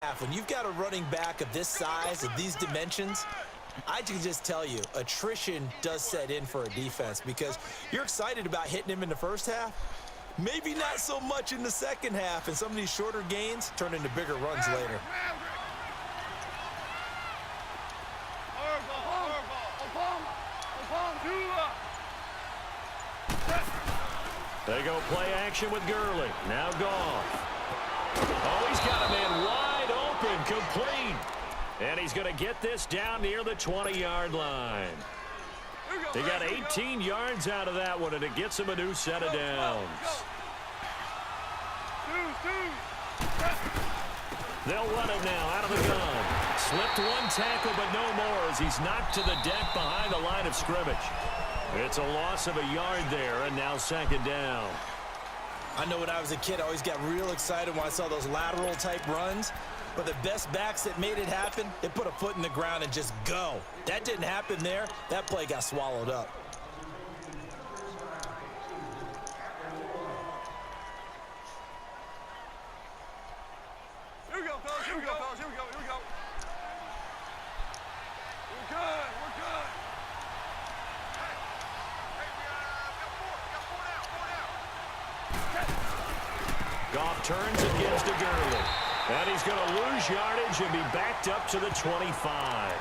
half, when you've got a running back of this size, of these dimensions, I can just tell you, attrition does set in for a defense because you're excited about hitting him in the first half. Maybe not so much in the second half, and some of these shorter gains turn into bigger runs later. They go play action with Gurley. Now Goff. Oh, he's got a man wide open, complete. And he's going to get this down near the 20-yard line. He got 18 yards out of that one, and it gets him a new set of downs. They'll run it now out of the gun. Slipped one tackle, but no more as he's knocked to the deck behind the line of scrimmage. It's a loss of a yard there, and now second down. I know when I was a kid, I always got real excited when I saw those lateral-type runs. But the best backs that made it happen, they put a foot in the ground and just go. That didn't happen there. That play got swallowed up. Here we go, fellas. Here we go, fellas. Here we go. Here we go. We're good. We're good. Goff turns and gives to Gurley. And he's going to lose yardage and be backed up to the 25.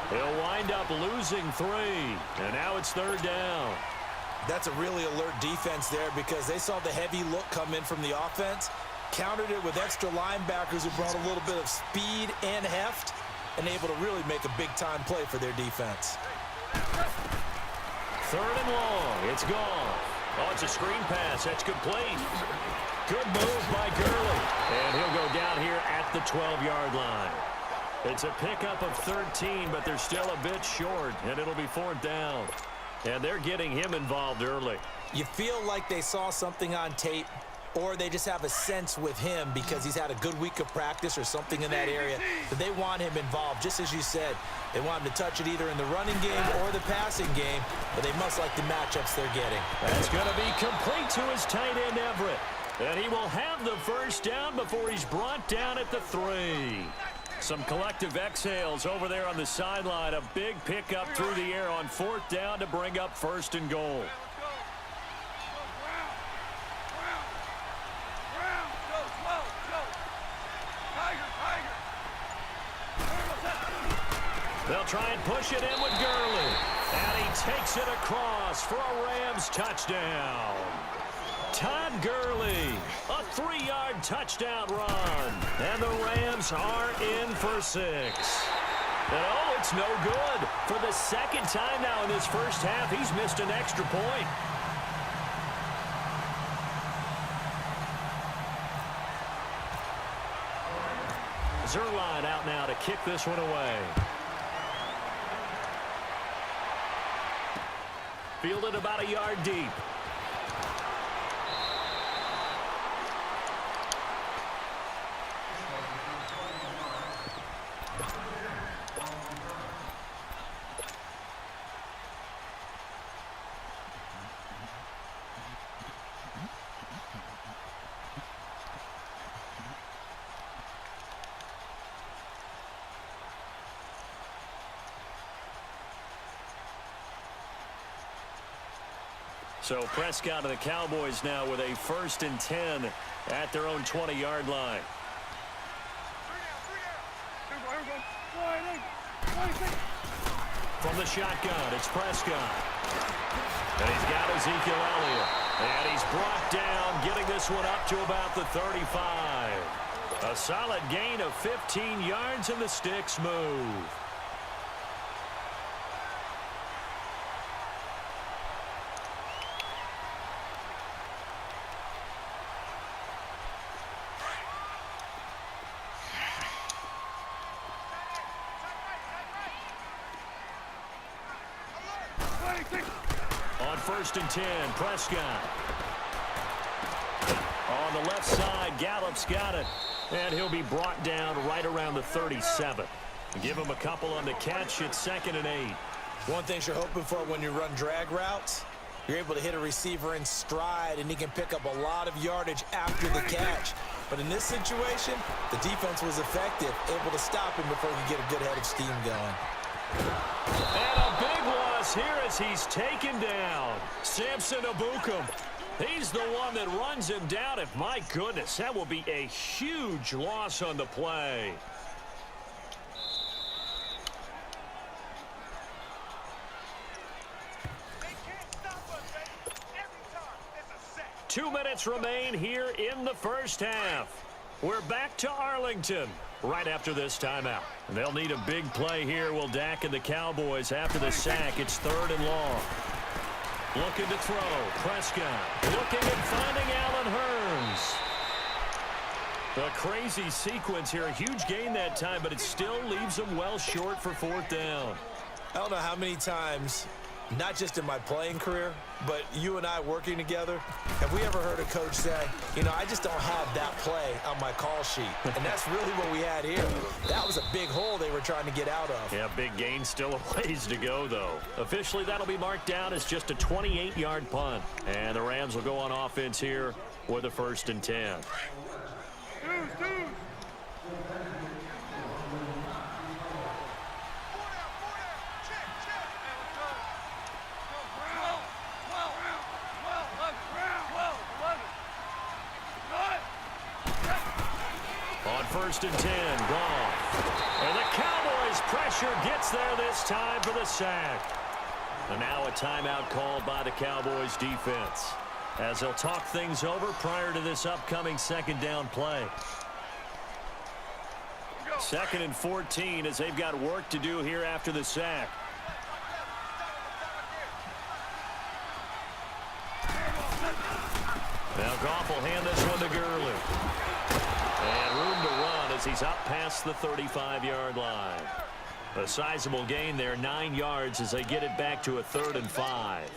He'll wind up losing 3. And now it's third down. That's a really alert defense there because they saw the heavy look come in from the offense, countered it with extra linebackers who brought a little bit of speed and heft, and able to really make a big-time play for their defense. Third and long. It's gone. Oh, it's a screen pass. That's complete. Good move by Gurley. And he'll go down here at the 12-yard line. It's a pickup of 13, but they're still a bit short, and it'll be fourth down. And they're getting him involved early. You feel like they saw something on tape, or they just have a sense with him because he's had a good week of practice or something in that area that they want him involved. Just as you said, they want him to touch it either in the running game or the passing game, but they must like the matchups they're getting. That's going to be complete to his tight end, Everett. And he will have the first down before he's brought down at the 3. Some collective exhales over there on the sideline. A big pickup through the air on fourth down to bring up first and goal. They'll try and push it in with Gurley. And he takes it across for a Rams touchdown. Todd Gurley, a 3-yard touchdown run. And the Rams are in for 6. And oh, it's no good. For the second time now in this first half, he's missed an extra point. Zerline out now to kick this one away. Fielded about a yard deep. So Prescott and the Cowboys now with a 1st and 10 at their own 20-yard line. From the shotgun, it's Prescott. And he's got Ezekiel Elliott. And he's brought down, getting this one up to about the 35. A solid gain of 15 yards, and the sticks move. On 1st and 10, Prescott. On the left side, Gallup's got it. And he'll be brought down right around the 37. Give him a couple on the catch. It's 2nd and 8. One thing you're hoping for when you run drag routes, you're able to hit a receiver in stride, and he can pick up a lot of yardage after the catch. But in this situation, the defense was effective, able to stop him before he could get a good head of steam going. And a big loss here as he's taken down. Samson Abukum. He's the one that runs him down. And my goodness, that will be a huge loss on the play. They can't stop us, baby. Every time, it's a set. 2 minutes remain here in the first half. We're back to Arlington right after this timeout. They'll need a big play here. Will Dak and the Cowboys after the sack. It's 3rd and long. Looking to throw. Prescott looking and finding Allen Hurns. A crazy sequence here. A huge gain that time, but it still leaves them well short for 4th down. I don't know how many times, not just in my playing career, but you and I working together, have we ever heard a coach say, you know, I just don't have that play on my call sheet. And that's really what we had here. That was a big hole they were trying to get out of. Yeah, big gain, still a ways to go, though. Officially, that'll be marked down as just a 28-yard punt. And the Rams will go on offense here with a 1st and 10. Dudes. On 1st and 10, Goff. And the Cowboys' pressure gets there this time for the sack. And now a timeout called by the Cowboys defense, as they'll talk things over prior to this upcoming 2nd down play. 2nd and 14 as they've got work to do here after the sack. Now Goff will hand this one to Gurley. And room to run as he's up past the 35-yard line. A sizable gain there, 9 yards as they get it back to a 3rd and 5.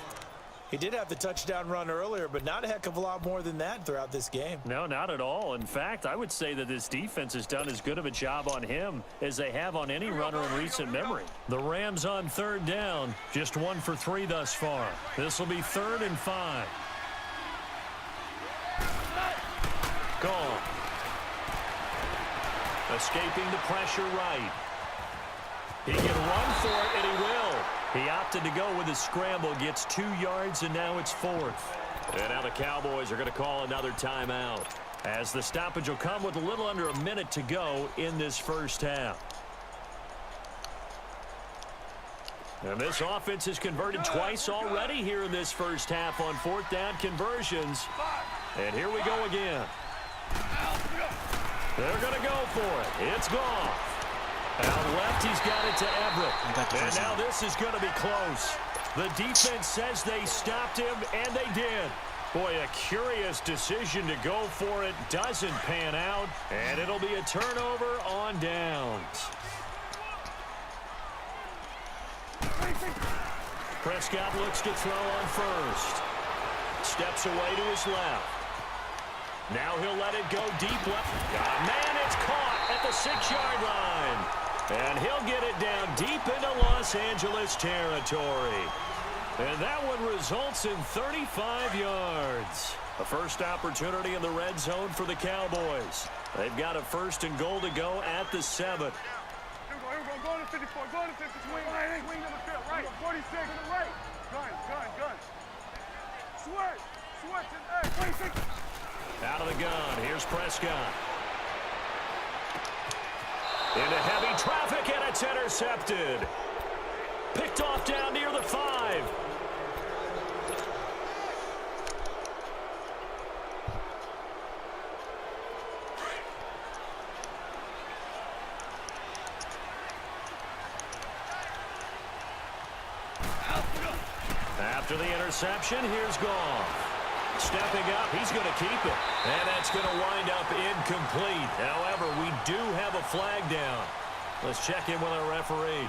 He did have the touchdown run earlier, but not a heck of a lot more than that throughout this game. No, not at all. In fact, I would say that this defense has done as good of a job on him as they have on any runner in recent memory. The Rams on 3rd down, just 1 for 3 thus far. This will be 3rd and 5. Gone. Escaping the pressure right. He can run for it, and he will. He opted to go with his scramble, gets 2 yards, and now it's 4th. And now the Cowboys are going to call another timeout, as the stoppage will come with a little under a minute to go in this first half. And this offense has converted twice already here in this first half on 4th down conversions. And here we go again. They're going to go for it. It's Goff. Out left, he's got it to Everett. And now this is going to be close. The defense says they stopped him, and they did. Boy, a curious decision to go for it. Doesn't pan out, and it'll be a turnover on downs. Prescott looks to throw on first. Steps away to his left. Now he'll let it go deep left. Man, it's caught at the 6-yard line. And he'll get it down deep into Los Angeles territory. And that one results in 35 yards. A first opportunity in the red zone for the Cowboys. They've got a 1st and goal to go at the 7. Here we go. Go to 54. Go to 50. Swing to the field. Right. 46 to the right. Gun. Switch. And 26. Out of the gun. Here's Prescott. Into heavy traffic, and it's intercepted. Picked off down near the 5. After the interception, here's Goff. Stepping up, he's going to keep it. And that's going to wind up incomplete. However, we do have a flag down. Let's check in with our referee.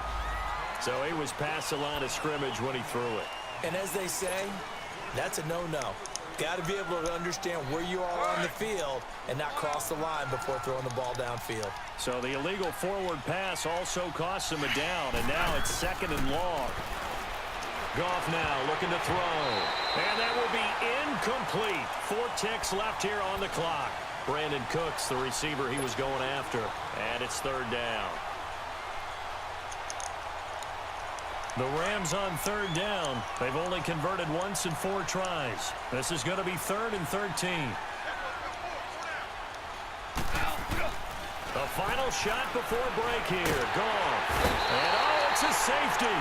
So he was past the line of scrimmage when he threw it. And as they say, that's a no-no. Got to be able to understand where you are on the field and not cross the line before throwing the ball downfield. So the illegal forward pass also costs him a down, and now it's 2nd and long. Goff now looking to throw. And that will be incomplete. 4 ticks left here on the clock. Brandon Cooks, the receiver he was going after. And it's third down. The Rams on third down. They've only converted once in 4 tries. This is going to be 3rd and 13. The final shot before break here. Goff. And oh, it's a safety.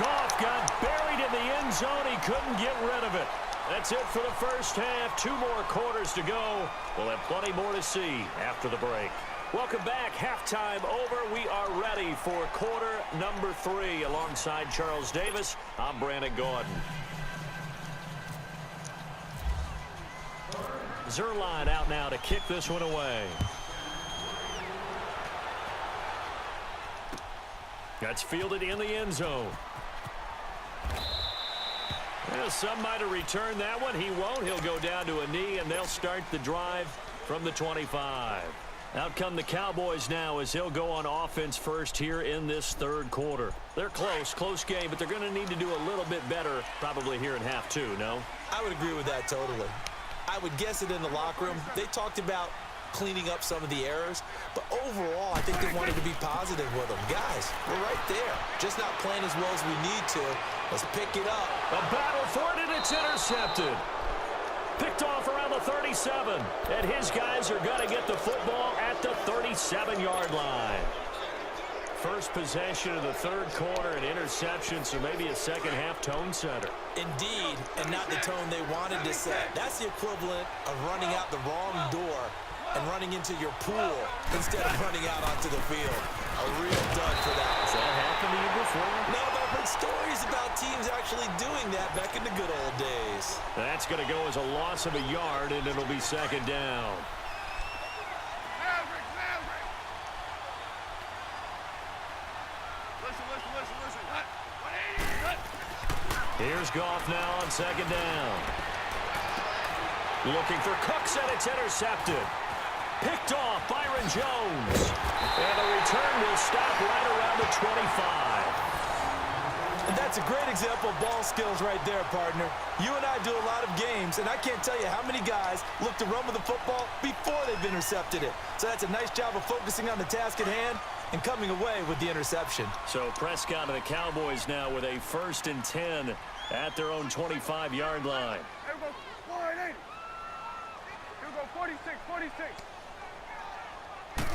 Goff got buried in the end zone. He couldn't get rid of it. That's it for the first half. 2 more quarters to go. We'll have plenty more to see after the break. Welcome back. Halftime over. We are ready for quarter number 3. Alongside Charles Davis, I'm Brandon Gordon. Zerline out now to kick this one away. That's fielded in the end zone. Well, some might have returned that one. He won't. He'll go down to a knee, and they'll start the drive from the 25. Out come the Cowboys now as he'll go on offense first here in this third quarter. They're close game, but they're going to need to do a little bit better probably here in half 2, no? I would agree with that totally. I would guess it in the locker room. They talked about cleaning up some of the errors, but overall, I think they wanted to be positive with them. Guys, we're right there. Just not playing as well as we need to. Let's pick it up. A battle for it, and it's intercepted. Picked off around the 37, and his guys are going to get the football at the 37-yard line. First possession of the third quarter, an interception, so maybe a second-half tone setter. Indeed, and not the tone they wanted to set. That's the equivalent of running out the wrong door and running into your pool instead of running out onto the field. A real dud for that. Has that happened to you before? No, but I've heard stories about teams actually doing that back in the good old days. That's going to go as a loss of a yard, and it'll be second down. Here's Goff now on second down. Looking for Cooks, and it's intercepted. Picked off Byron Jones. And the return will stop right around the 25. And that's a great example of ball skills right there, partner. You and I do a lot of games, and I can't tell you how many guys look to run with the football before they've intercepted it. So that's a nice job of focusing on the task at hand and coming away with the interception. So Prescott and the Cowboys now with a 1st and 10 at their own 25-yard line. Here we go, 480. Here we go, 46, 46.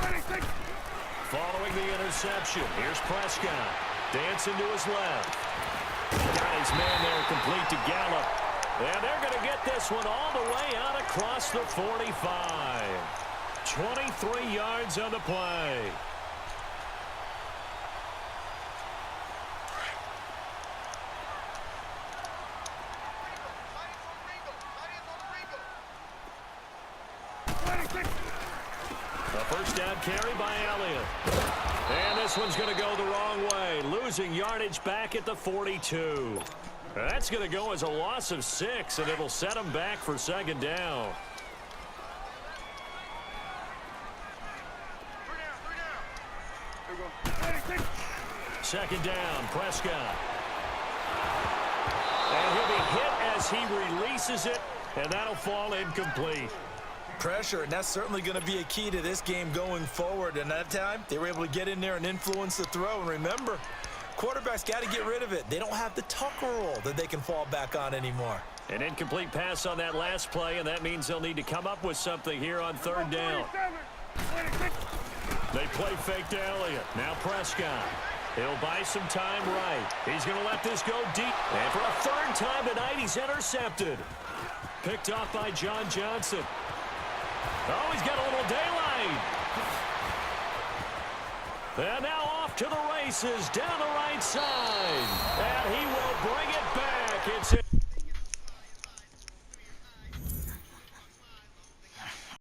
26. Following the interception, here's Prescott. Dancing to his left. Got his man there complete to Gallup. And they're going to get this one all the way out across the 45. 23 yards on the play. A first down carry by Elliott. And this one's going to go the wrong way. Losing yardage back at the 42. That's going to go as a loss of 6, and it'll set him back for second down. Second down, Prescott. And he'll be hit as he releases it, and that'll fall incomplete. Pressure, and that's certainly going to be a key to this game going forward. And that time, they were able to get in there and influence the throw. And remember, quarterbacks got to get rid of it. They don't have the Tucker roll that they can fall back on anymore. An incomplete pass on that last play, and that means they'll need to come up with something here on third down. They play fake to Elliott. Now Prescott. He'll buy some time right. He's going to let this go deep. And for a third time tonight, he's intercepted. Picked off by John Johnson. Oh, he's got a little daylight. And now off to the races down the right side. And